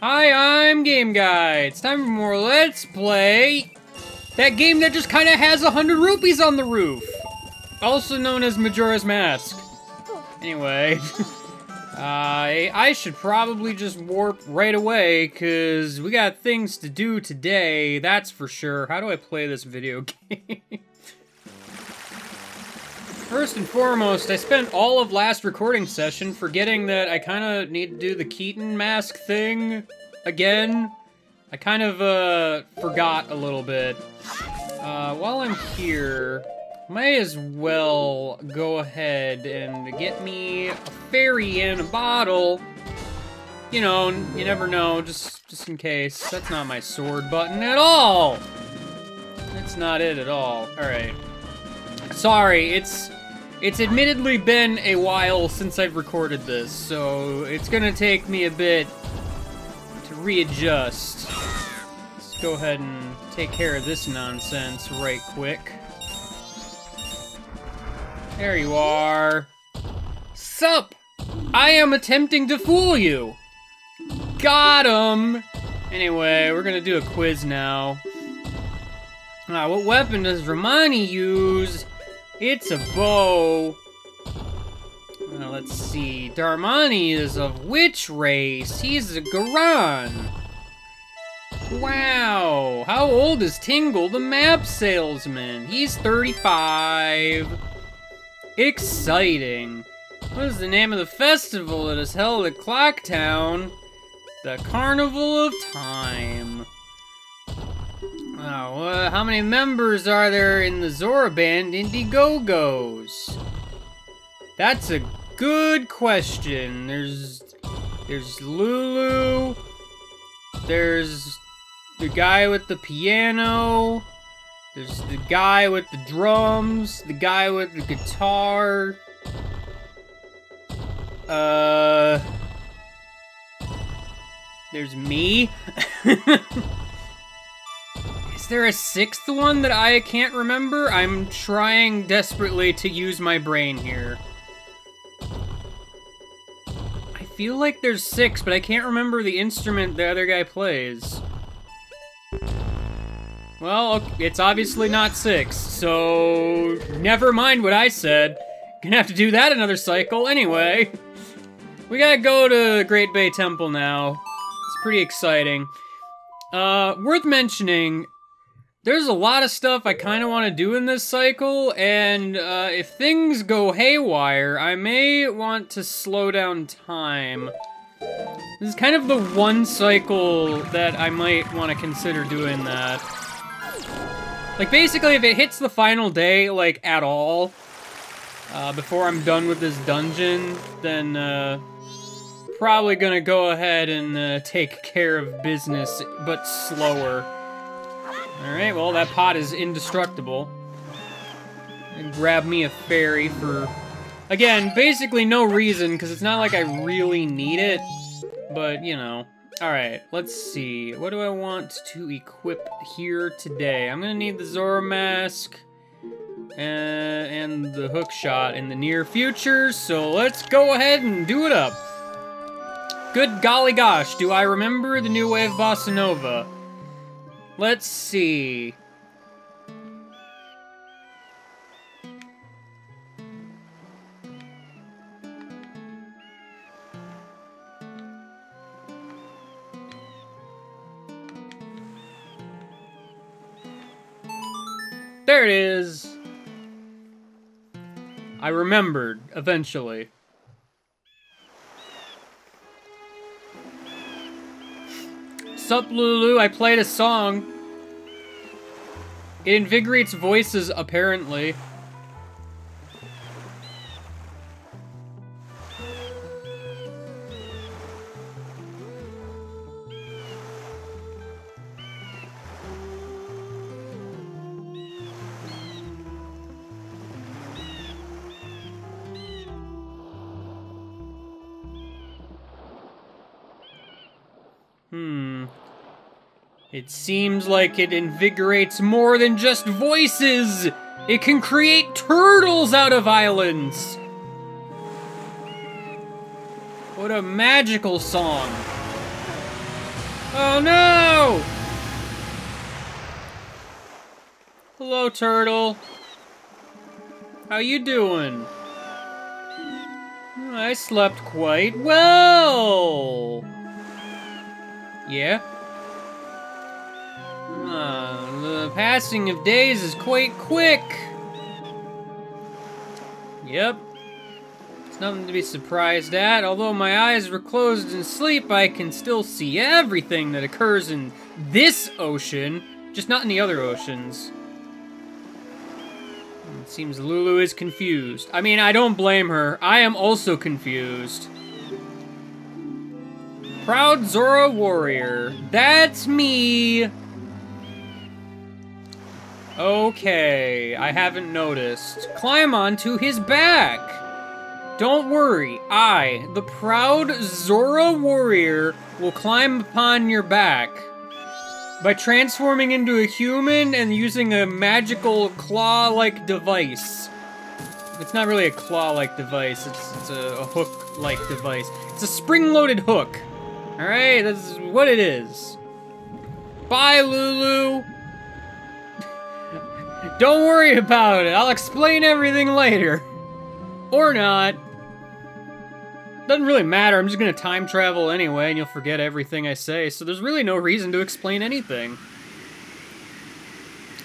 Hi, I'm Game Guy. It's time for more Let's Play. That game that just kind of has 100 rupees on the roof. Also known as Majora's Mask. Anyway, I should probably just warp right away, because we got things to do today, that's for sure. How do I play this video game? First and foremost, I spent all of last recording session forgetting that I kind of need to do the Keaton mask thing again. I kind of, forgot a little bit. While I'm here, may as well go ahead and get me a fairy in a bottle. You know, you never know, just in case. That's not my sword button at all! That's not it at all. Alright. Sorry, it's admittedly been a while since I've recorded this, so it's gonna take me a bit to readjust. Let's go ahead and take care of this nonsense right quick. There you are. Sup! I am attempting to fool you! Got him! Anyway, we're gonna do a quiz now. What weapon does Romani use? It's a bow. Let's see. Darmani is of which race? He's a Garan. Wow. How old is Tingle, the map salesman? He's 35. Exciting. What is the name of the festival that is held at Clocktown? The Carnival of Time. Wow, how many members are there in the Zora band Indiegogos? That's a good question. There's Lulu. There's the guy with the piano. There's the guy with the drums. The guy with the guitar. There's me. Is there a sixth one that I can't remember? I'm trying desperately to use my brain here. I feel like there's 6, but I can't remember the instrument the other guy plays. Well, it's obviously not 6, so never mind what I said. Gonna have to do that another cycle. Anyway, we gotta go to Great Bay Temple now. It's pretty exciting. Worth mentioning, there's a lot of stuff I kind of want to do in this cycle, and if things go haywire, I may want to slow down time. This is kind of the one cycle that I might want to consider doing that. Like, basically, if it hits the final day, like, at all, before I'm done with this dungeon, then, probably gonna go ahead and take care of business, but slower. Alright, well, that pot is indestructible. And grab me a fairy for, again, basically no reason, because it's not like I really need it, but, you know. Alright, let's see. What do I want to equip here today? I'm gonna need the Zora mask and the hook shot in the near future, so let's go ahead and do it up. Good golly gosh, do I remember the new wave bossa nova? Let's see. There it is. I remembered, eventually. Sup, Lulu? I played a song. It invigorates voices, apparently. It seems like it invigorates more than just voices! It can create turtles out of islands! What a magical song! Oh no! Hello, turtle. How you doing? I slept quite well. Yeah? The passing of days is quite quick. Yep. It's nothing to be surprised at. Although my eyes were closed in sleep, I can still see everything that occurs in this ocean, just not in the other oceans. It seems Lulu is confused. I mean, I don't blame her. I am also confused. Proud Zora warrior. That's me. Okay, I haven't noticed. Climb onto his back. Don't worry, I, the proud Zora warrior, will climb upon your back. By transforming into a human and using a magical claw-like device. It's not really a claw-like device, it's a hook-like device. It's a spring-loaded hook. Alright, that's what it is. Bye, Lulu. Don't worry about it, I'll explain everything later. Or not. Doesn't really matter, I'm just gonna time travel anyway and you'll forget everything I say, so there's really no reason to explain anything.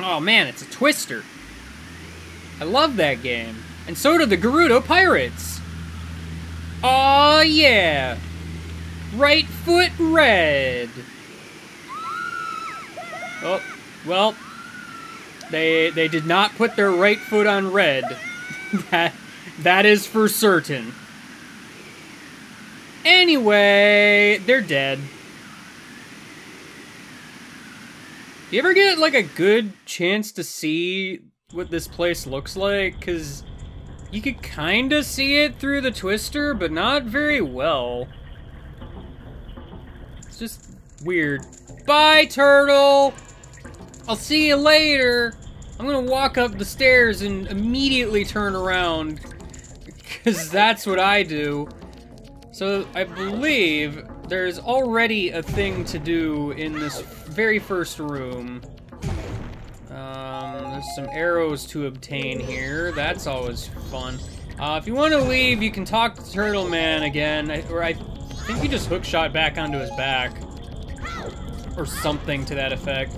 Oh man, it's a twister. I love that game. And so do the Gerudo Pirates. Aw yeah. Right foot red. Oh, well. They did not put their right foot on red. That is for certain. Anyway, they're dead. You ever get, like, a good chance to see what this place looks like? Because you could kind of see it through the twister, but not very well. It's just weird. Bye, turtle! I'll see you later! I'm gonna walk up the stairs and immediately turn around. Because that's what I do. So, I believe there's already a thing to do in this very first room. There's some arrows to obtain here. That's always fun. If you want to leave, you can talk to Turtle Man again. I think you just hookshot back onto his back. Or something to that effect.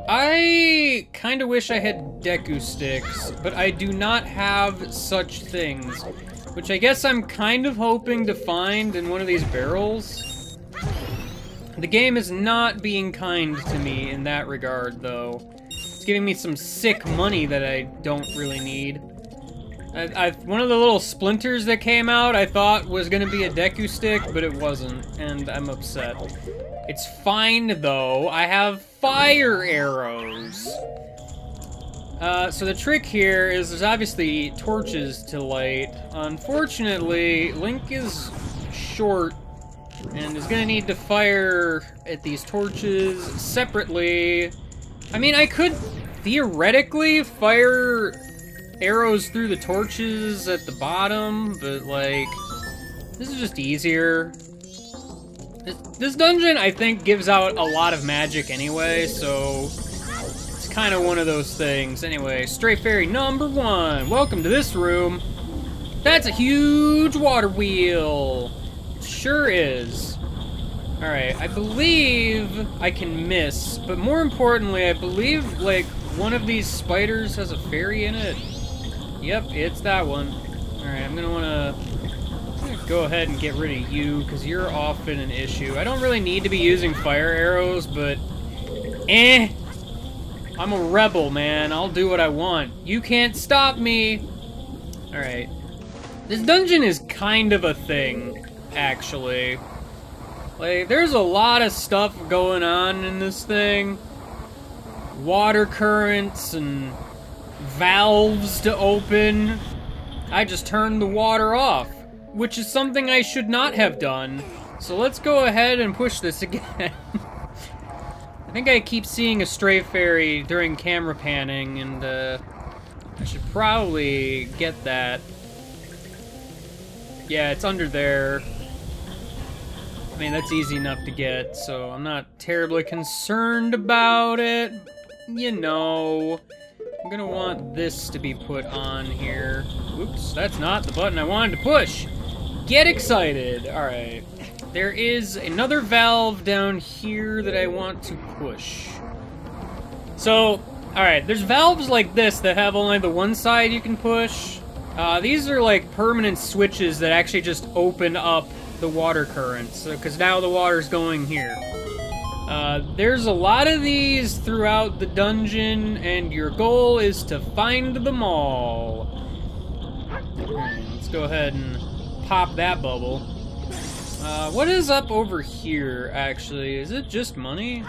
I kind of wish I had Deku Sticks, but I do not have such things. Which I guess I'm kind of hoping to find in one of these barrels. The game is not being kind to me in that regard, though. It's giving me some sick money that I don't really need. One of the little splinters that came out I thought was going to be a Deku Stick, but it wasn't, and I'm upset. It's fine, though. I have fire arrows. So the trick here is there's obviously torches to light. Unfortunately, Link is short and is gonna need to fire at these torches separately. I mean, I could theoretically fire arrows through the torches at the bottom, but like, this is just easier. This dungeon, I think, gives out a lot of magic anyway, so it's kind of one of those things. Anyway, Stray Fairy number 1. Welcome to this room. That's a huge water wheel. Sure is. Alright, I believe I can miss, but more importantly, I believe, like, one of these spiders has a fairy in it. Yep, it's that one. Alright, I'm gonna go ahead and get rid of you, because you're often an issue. I don't really need to be using fire arrows, but I'm a rebel, man. I'll do what I want. You can't stop me! Alright. This dungeon is kind of a thing, actually. Like, there's a lot of stuff going on in this thing. Water currents and valves to open. I just turned the water off, which is something I should not have done. So let's go ahead and push this again. I think I keep seeing a stray fairy during camera panning, and I should probably get that. Yeah, it's under there. I mean, that's easy enough to get, so I'm not terribly concerned about it. You know, I'm gonna want this to be put on here. Oops, that's not the button I wanted to push. Get excited. All right. There is another valve down here that I want to push. So, alright, there's valves like this that have only the one side you can push. These are like permanent switches that actually just open up the water currents, because now the water's going here. There's a lot of these throughout the dungeon, and your goal is to find them all. Alright, let's go ahead and pop that bubble. What is up over here, actually? Is it just money?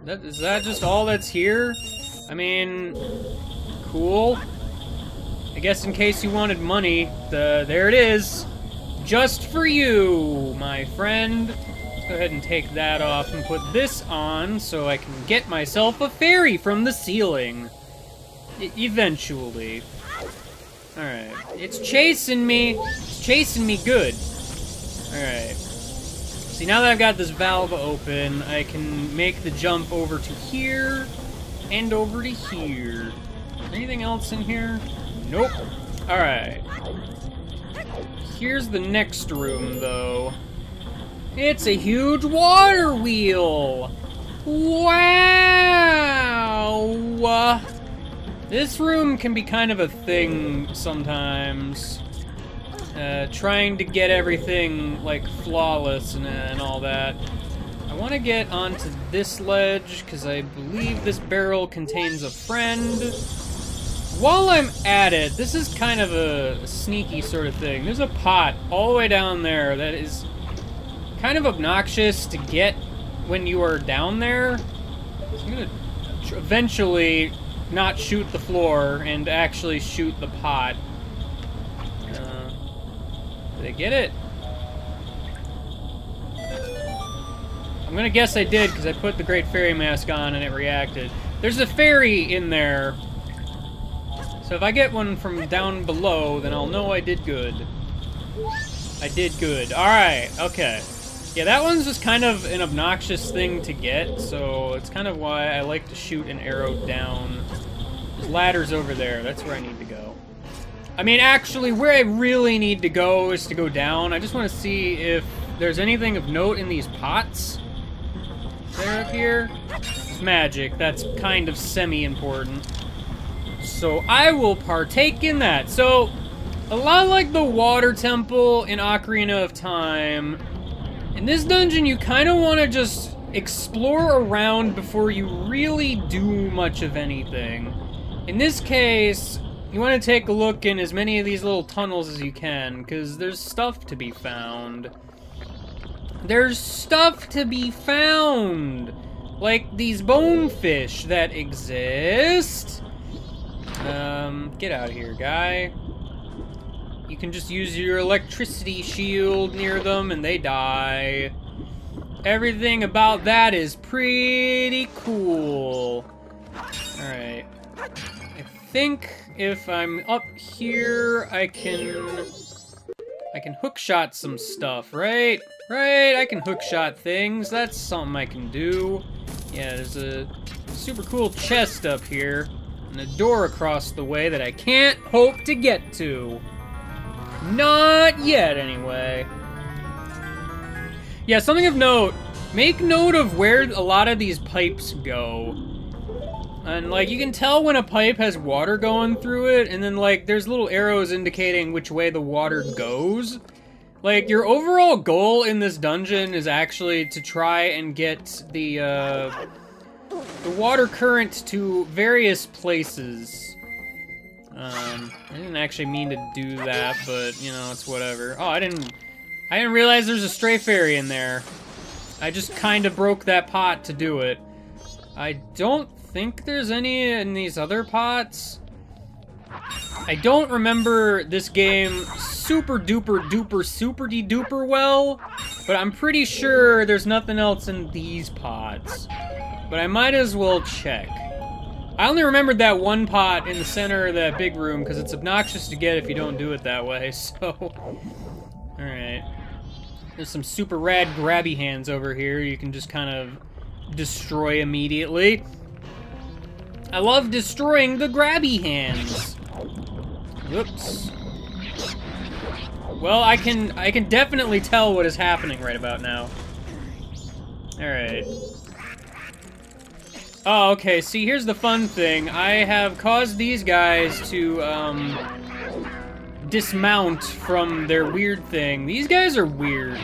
Is that just all that's here? I mean, cool. I guess in case you wanted money, there it is. Just for you, my friend. Let's go ahead and take that off and put this on so I can get myself a fairy from the ceiling. Eventually. Alright. It's chasing me. It's chasing me good. Alright. See, now that I've got this valve open, I can make the jump over to here and over to here. Anything else in here? Nope. Alright. Here's the next room, though. It's a huge water wheel! Wow! This room can be kind of a thing sometimes. Trying to get everything, like, flawless and all that. I want to get onto this ledge, because I believe this barrel contains a friend. While I'm at it, this is kind of a sneaky sort of thing. There's a pot all the way down there that is kind of obnoxious to get when you are down there. So I'm going to eventually not shoot the floor and actually shoot the pot. Did I get it? I'm gonna guess I did because I put the Great Fairy Mask on and it reacted. There's a fairy in there. So if I get one from down below, then I'll know I did good. I did good. Alright, okay. Yeah, that one's just kind of an obnoxious thing to get, so it's kind of why I like to shoot an arrow down. There's ladders over there. That's where I need to go. I mean, actually, where I really need to go is to go down. I just want to see if there's anything of note in these pots. They're up here. It's magic. That's kind of semi-important. So I will partake in that. So, a lot like the water temple in Ocarina of Time, in this dungeon you kind of want to just explore around before you really do much of anything. In this case, you want to take a look in as many of these little tunnels as you can, because there's stuff to be found. There's stuff to be found! Like these bonefish that exist. Get out of here, guy. You can just use your electricity shield near them and they die. Everything about that is pretty cool. Alright. I think if I'm up here, I can hookshot some stuff, right? Right, I can hookshot things. That's something I can do. Yeah, there's a super cool chest up here. And a door across the way that I can't hope to get to. Not yet, anyway. Yeah, something of note. Make note of where a lot of these pipes go. And, like, you can tell when a pipe has water going through it, and then, like, there's little arrows indicating which way the water goes. Like, your overall goal in this dungeon is actually to try and get the water current to various places. I didn't actually mean to do that, but, you know, it's whatever. Oh, I didn't realize there's a stray fairy in there. I just kind of broke that pot to do it. I don't think there's any in these other pots. I don't remember this game super duper duper super de duper well, but I'm pretty sure there's nothing else in these pots. But I might as well check. I only remembered that one pot in the center of that big room because it's obnoxious to get if you don't do it that way, so... Alright. There's some super rad grabby hands over here you can just kind of destroy immediately. I love destroying the grabby hands. Whoops. Well, I can definitely tell what is happening right about now. Alright. Oh, okay, see, here's the fun thing. I have caused these guys to, dismount from their weird thing. These guys are weird.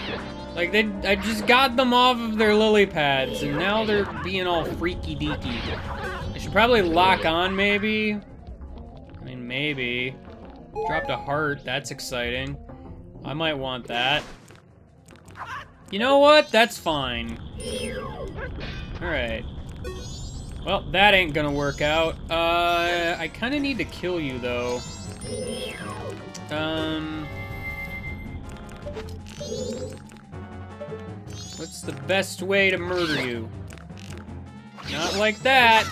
Like, I just got them off of their lily pads, and now they're being all freaky-deaky. I should probably lock on, maybe? I mean, maybe. Dropped a heart, that's exciting. I might want that. You know what? That's fine. Alright. Well, that ain't gonna work out. I kinda need to kill you, though. What's the best way to murder you? Not like that.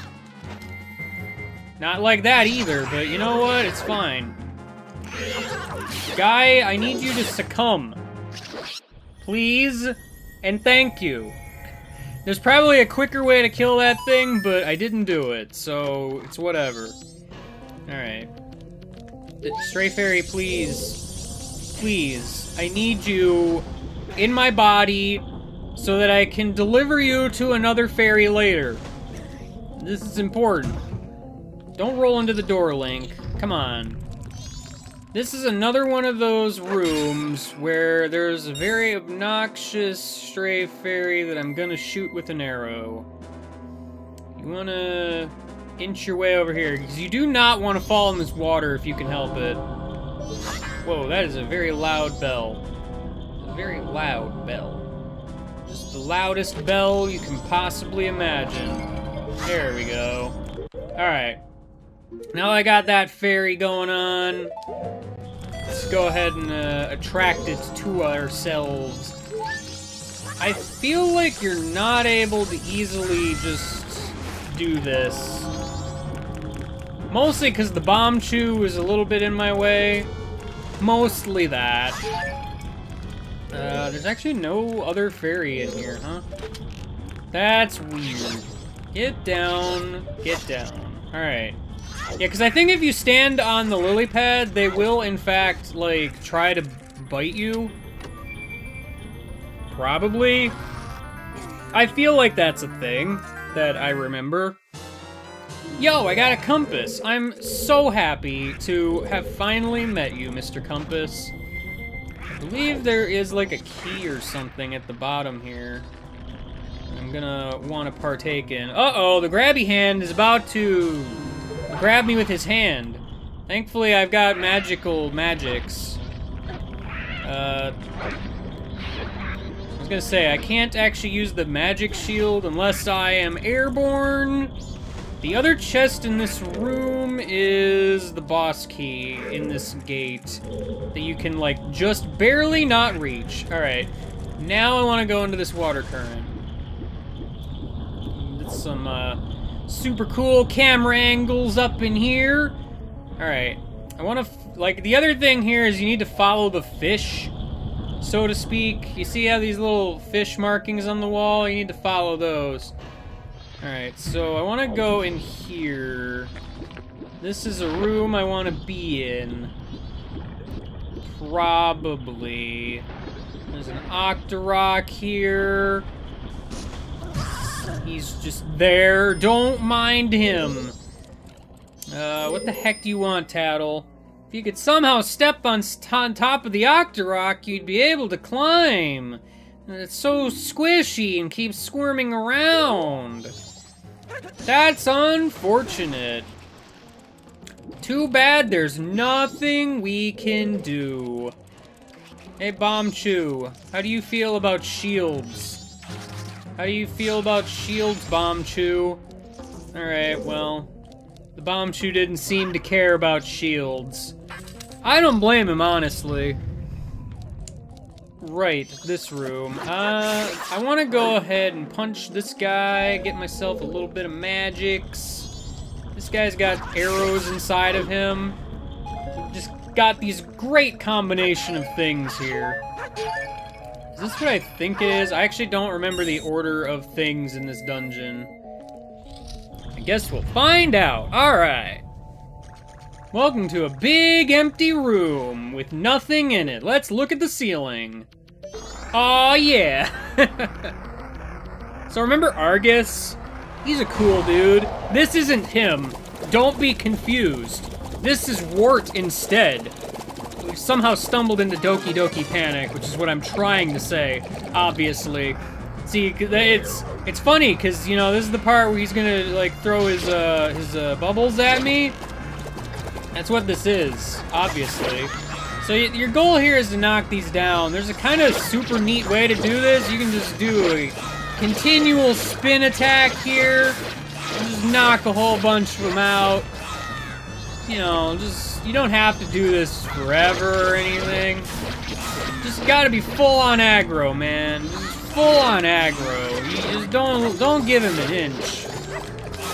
Not like that either, but you know what? It's fine. Guy, I need you to succumb. Please, and thank you. There's probably a quicker way to kill that thing, but I didn't do it, so it's whatever. Alright. Stray Fairy, please. Please. I need you in my body so that I can deliver you to another fairy later. This is important. Don't roll into the door, Link. Come on. This is another one of those rooms where there's a very obnoxious stray fairy that I'm gonna shoot with an arrow. You wanna inch your way over here, because you do not want to fall in this water if you can help it. Whoa, that is a very loud bell. A very loud bell. Just the loudest bell you can possibly imagine. There we go. Alright. Now I got that fairy going on. Let's go ahead and attract it to ourselves. I feel like you're not able to easily just do this. Mostly because the bomb chew is a little bit in my way. Mostly that. There's actually no other fairy in here, huh? That's weird. Get down. Get down. Alright. Yeah, because I think if you stand on the lily pad, they will, in fact, like, try to bite you. Probably. I feel like that's a thing that I remember. Yo, I got a compass. I'm so happy to have finally met you, Mr. Compass. I believe there is, like, a key or something at the bottom here. I'm gonna want to partake in. Uh-oh, the grabby hand is about to grab me with his hand. Thankfully, I've got magical magics. I was gonna say, I can't actually use the magic shield unless I am airborne. The other chest in this room is the boss key in this gate that you can, like, just barely not reach. Alright, now I want to go into this water current. That's some, super cool camera angles up in here. Alright, I want to, like, the other thing here is you need to follow the fish, so to speak. You see how these little fish markings on the wall? You need to follow those. Alright, so I want to go in here. This is a room I want to be in. Probably. There's an Octorok here. He's just there. Don't mind him. What the heck do you want, Tattle? If you could somehow step on top of the Octorok, you'd be able to climb. It's so squishy and keeps squirming around. That's unfortunate. Too bad there's nothing we can do. Hey, Bombchu, how do you feel about shields? How do you feel about shields, Bombchu? Alright, well, the Bombchu didn't seem to care about shields. I don't blame him, honestly. Right, this room. I want to go ahead and punch this guy, get myself a little bit of magics. This guy's got arrows inside of him. Just got these great combination of things here. Is this what I think it is? I actually don't remember the order of things in this dungeon. I guess we'll find out. Alright. Welcome to a big empty room with nothing in it. Let's look at the ceiling. Aw, yeah. So remember Argus? He's a cool dude. This isn't him. Don't be confused. This is Wart instead. We've somehow stumbled into Doki Doki Panic, which is what I'm trying to say, obviously. See, it's funny, because, you know, this is the part where he's gonna, like, throw his bubbles at me. That's what this is, obviously. So your goal here is to knock these down. There's a kind of super neat way to do this. You can just do a continual spin attack here. And just knock a whole bunch of them out. You know, you don't have to do this forever or anything. Just gotta be full on aggro, man. Just full on aggro. You just don't give him an inch.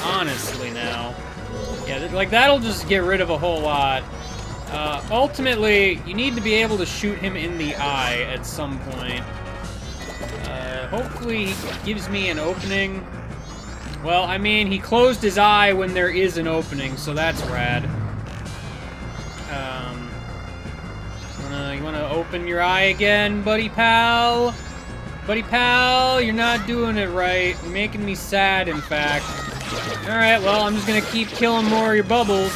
Honestly now. Yeah, like that'll just get rid of a whole lot. Ultimately, you need to be able to shoot him in the eye at some point. Hopefully he gives me an opening. Well, I mean, he closed his eye when there is an opening, so that's rad. You wanna open your eye again, buddy pal? Buddy pal, you're not doing it right. You're making me sad, in fact. Alright, well, I'm just gonna keep killing more of your bubbles.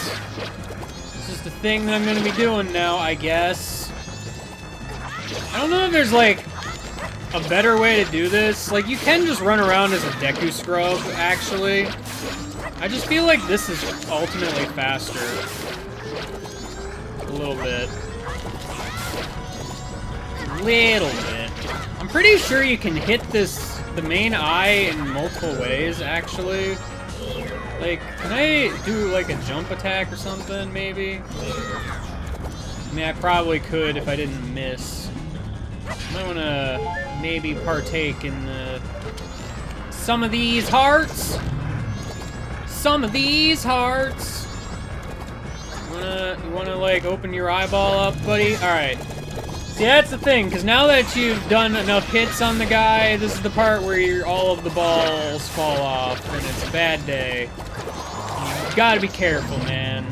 It's just a thing that I'm gonna be doing now, I guess. I don't know if there's, like, a better way to do this. Like, you can just run around as a Deku Scrub, actually. I just feel like this is ultimately faster. A little bit. A little bit. I'm pretty sure you can hit the main eye in multiple ways, actually. Like, can I do, like, a jump attack or something, maybe? I mean, I probably could if I didn't miss. I might wanna maybe partake in some of these hearts. Some of these hearts. You wanna like open your eyeball up, buddy? Alright. See, that's the thing, because now that you've done enough hits on the guy, this is the part where all of the balls fall off, and it's a bad day. You gotta be careful, man.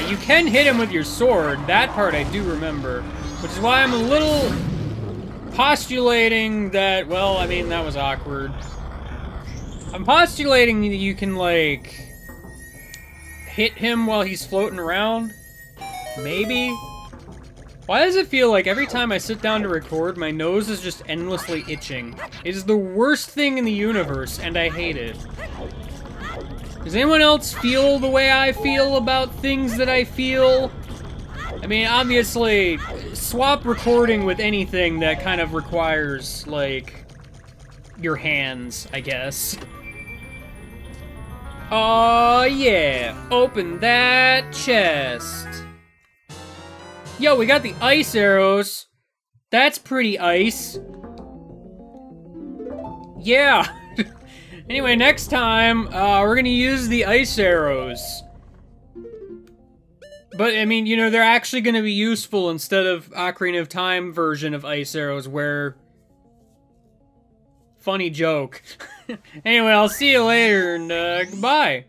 You can hit him with your sword. That part I do remember. Which is why I'm a little postulating that, well, I mean, that was awkward. I'm postulating that you can, like, hit him while he's floating around. Maybe? Why does it feel like every time I sit down to record, my nose is just endlessly itching? It is the worst thing in the universe, and I hate it. Does anyone else feel the way I feel about things that I feel? I mean, obviously, swap recording with anything that kind of requires, like, your hands, I guess. Oh yeah, open that chest. Yo, we got the ice arrows. That's pretty ice. Yeah. Anyway, next time, we're gonna use the ice arrows. But, I mean, you know, they're actually gonna be useful instead of Ocarina of Time version of ice arrows where... Funny joke. Anyway, I'll see you later, and, goodbye.